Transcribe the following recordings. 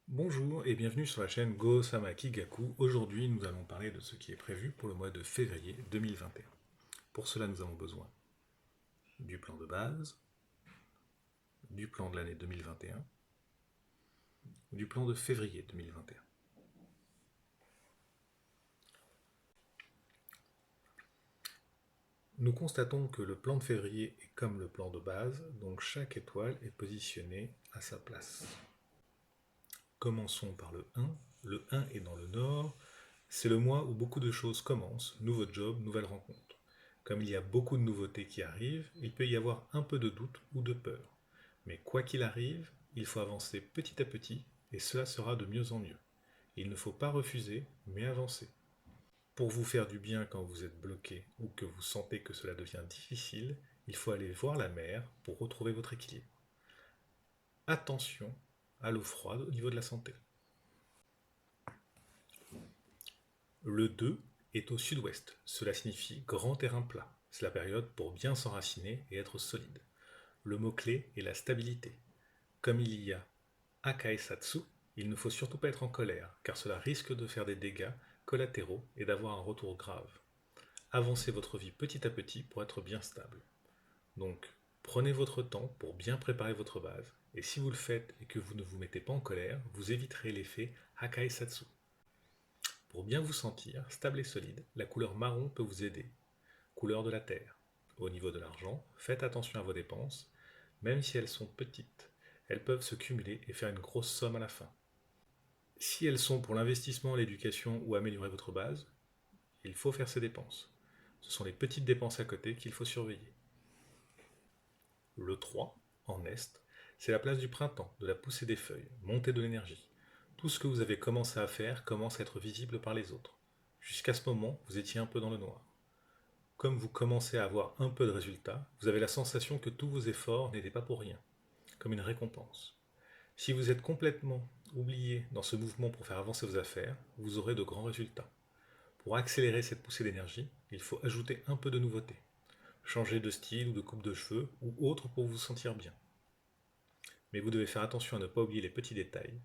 Bonjour et bienvenue sur la chaîne Go Samaki Gaku. Aujourd'hui, nous allons parler de ce qui est prévu pour le mois de février 2021. Pour cela, nous avons besoin du plan de base, du plan de l'année 2021, du plan de février 2021. Nous constatons que le plan de février est comme le plan de base, donc chaque étoile est positionnée à sa place. Commençons par le 1. Le 1 est dans le nord. C'est le mois où beaucoup de choses commencent, nouveau job, nouvelles rencontres. Comme il y a beaucoup de nouveautés qui arrivent, il peut y avoir un peu de doute ou de peur. Mais quoi qu'il arrive, il faut avancer petit à petit et cela sera de mieux en mieux. Il ne faut pas refuser, mais avancer. Pour vous faire du bien quand vous êtes bloqué ou que vous sentez que cela devient difficile, il faut aller voir la mer pour retrouver votre équilibre. Attention à l'eau froide au niveau de la santé. Le 2 est au sud-ouest, cela signifie grand terrain plat. C'est la période pour bien s'enraciner et être solide. Le mot-clé est la stabilité. Comme il y a Akaesatsu, il ne faut surtout pas être en colère, car cela risque de faire des dégâts collatéraux et d'avoir un retour grave. Avancez votre vie petit à petit pour être bien stable. Donc, prenez votre temps pour bien préparer votre base, et si vous le faites et que vous ne vous mettez pas en colère, vous éviterez l'effet Akaesatsu. Pour bien vous sentir stable et solide, la couleur marron peut vous aider. Couleur de la terre. Au niveau de l'argent, faites attention à vos dépenses, même si elles sont petites. Elles peuvent se cumuler et faire une grosse somme à la fin. Si elles sont pour l'investissement, l'éducation ou améliorer votre base, il faut faire ces dépenses. Ce sont les petites dépenses à côté qu'il faut surveiller. Le 3, en est, c'est la place du printemps, de la poussée des feuilles, montée de l'énergie. Tout ce que vous avez commencé à faire commence à être visible par les autres. Jusqu'à ce moment, vous étiez un peu dans le noir. Comme vous commencez à avoir un peu de résultats, vous avez la sensation que tous vos efforts n'étaient pas pour rien, comme une récompense. Si vous êtes complètement oublié dans ce mouvement pour faire avancer vos affaires, vous aurez de grands résultats. Pour accélérer cette poussée d'énergie, il faut ajouter un peu de nouveauté. Changer de style ou de coupe de cheveux ou autre pour vous sentir bien. Mais vous devez faire attention à ne pas oublier les petits détails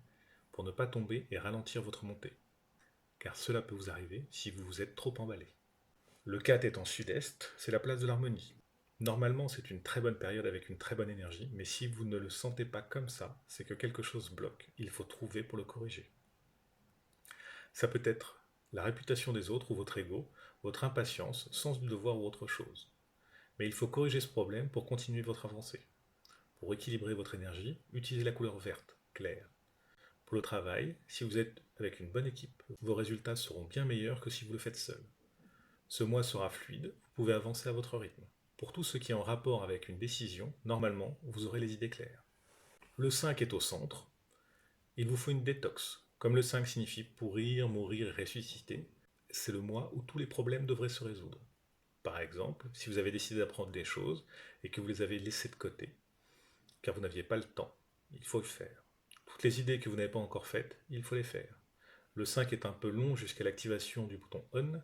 pour ne pas tomber et ralentir votre montée, car cela peut vous arriver si vous vous êtes trop emballé. Le 4 est en sud-est, c'est la place de l'harmonie. Normalement, c'est une très bonne période avec une très bonne énergie, mais si vous ne le sentez pas comme ça, c'est que quelque chose bloque. Il faut trouver pour le corriger. Ça peut être la réputation des autres ou votre ego, votre impatience, sens du devoir ou autre chose. Mais il faut corriger ce problème pour continuer votre avancée. Pour équilibrer votre énergie, utilisez la couleur verte, claire. Pour le travail, si vous êtes avec une bonne équipe, vos résultats seront bien meilleurs que si vous le faites seul. Ce mois sera fluide, vous pouvez avancer à votre rythme. Pour tout ce qui est en rapport avec une décision, normalement, vous aurez les idées claires. Le 5 est au centre. Il vous faut une détox. Comme le 5 signifie pourrir, mourir et ressusciter, c'est le mois où tous les problèmes devraient se résoudre. Par exemple, si vous avez décidé d'apprendre des choses et que vous les avez laissées de côté, car vous n'aviez pas le temps, il faut le faire. Toutes les idées que vous n'avez pas encore faites, il faut les faire. Le 5 est un peu long jusqu'à l'activation du bouton On.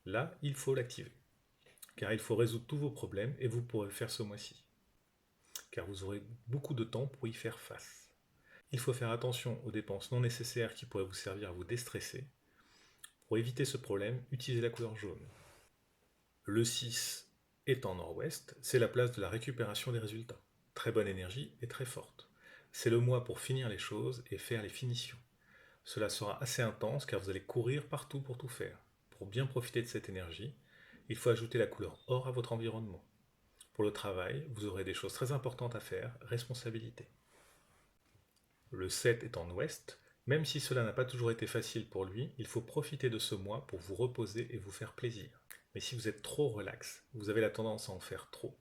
Là, il faut l'activer, car il faut résoudre tous vos problèmes et vous pourrez le faire ce mois-ci, car vous aurez beaucoup de temps pour y faire face. Il faut faire attention aux dépenses non nécessaires qui pourraient vous servir à vous déstresser. Pour éviter ce problème, utilisez la couleur jaune. Le 6 est en nord-ouest, c'est la place de la récupération des résultats. Très bonne énergie et très forte. C'est le mois pour finir les choses et faire les finitions. Cela sera assez intense car vous allez courir partout pour tout faire. Pour bien profiter de cette énergie, il faut ajouter la couleur or à votre environnement. Pour le travail, vous aurez des choses très importantes à faire, responsabilité. Le 7 est en ouest, même si cela n'a pas toujours été facile pour lui, il faut profiter de ce mois pour vous reposer et vous faire plaisir. Mais si vous êtes trop relax, vous avez la tendance à en faire trop.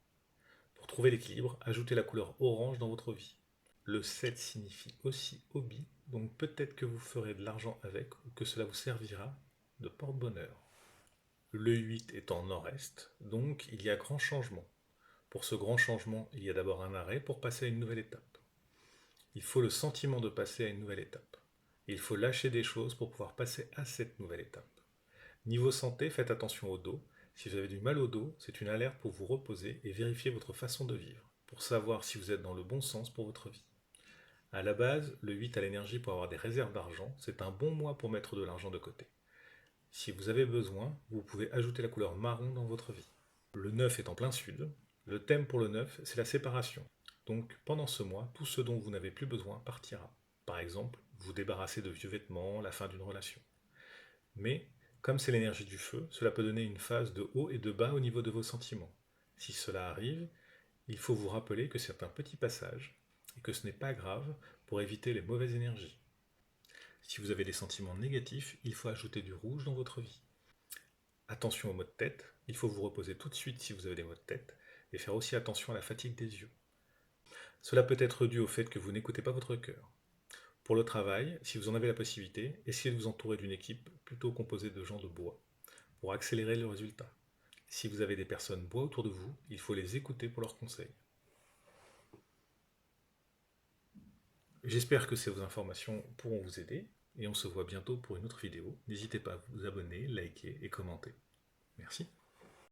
Pour trouver l'équilibre, ajoutez la couleur orange dans votre vie. Le 7 signifie aussi hobby, donc peut-être que vous ferez de l'argent avec ou que cela vous servira de porte-bonheur. Le 8 est en nord-est, donc il y a grand changement. Pour ce grand changement, il y a d'abord un arrêt pour passer à une nouvelle étape. Il faut le sentiment de passer à une nouvelle étape. Il faut lâcher des choses pour pouvoir passer à cette nouvelle étape. Niveau santé, faites attention au dos. Si vous avez du mal au dos, c'est une alerte pour vous reposer et vérifier votre façon de vivre, pour savoir si vous êtes dans le bon sens pour votre vie. À la base, le 8 a l'énergie pour avoir des réserves d'argent, c'est un bon mois pour mettre de l'argent de côté. Si vous avez besoin, vous pouvez ajouter la couleur marron dans votre vie. Le 9 est en plein sud. Le thème pour le 9, c'est la séparation. Donc pendant ce mois, tout ce dont vous n'avez plus besoin partira. Par exemple, vous débarrasser de vieux vêtements, la fin d'une relation. Mais, comme c'est l'énergie du feu, cela peut donner une phase de haut et de bas au niveau de vos sentiments. Si cela arrive, il faut vous rappeler que c'est un petit passage et que ce n'est pas grave pour éviter les mauvaises énergies. Si vous avez des sentiments négatifs, il faut ajouter du rouge dans votre vie. Attention aux maux de tête, il faut vous reposer tout de suite si vous avez des maux de tête et faire aussi attention à la fatigue des yeux. Cela peut être dû au fait que vous n'écoutez pas votre cœur. Pour le travail, si vous en avez la possibilité, essayez de vous entourer d'une équipe plutôt composée de gens de bois pour accélérer le résultat. Si vous avez des personnes bois autour de vous, il faut les écouter pour leurs conseils. J'espère que ces informations pourront vous aider et on se voit bientôt pour une autre vidéo. N'hésitez pas à vous abonner, liker et commenter. Merci.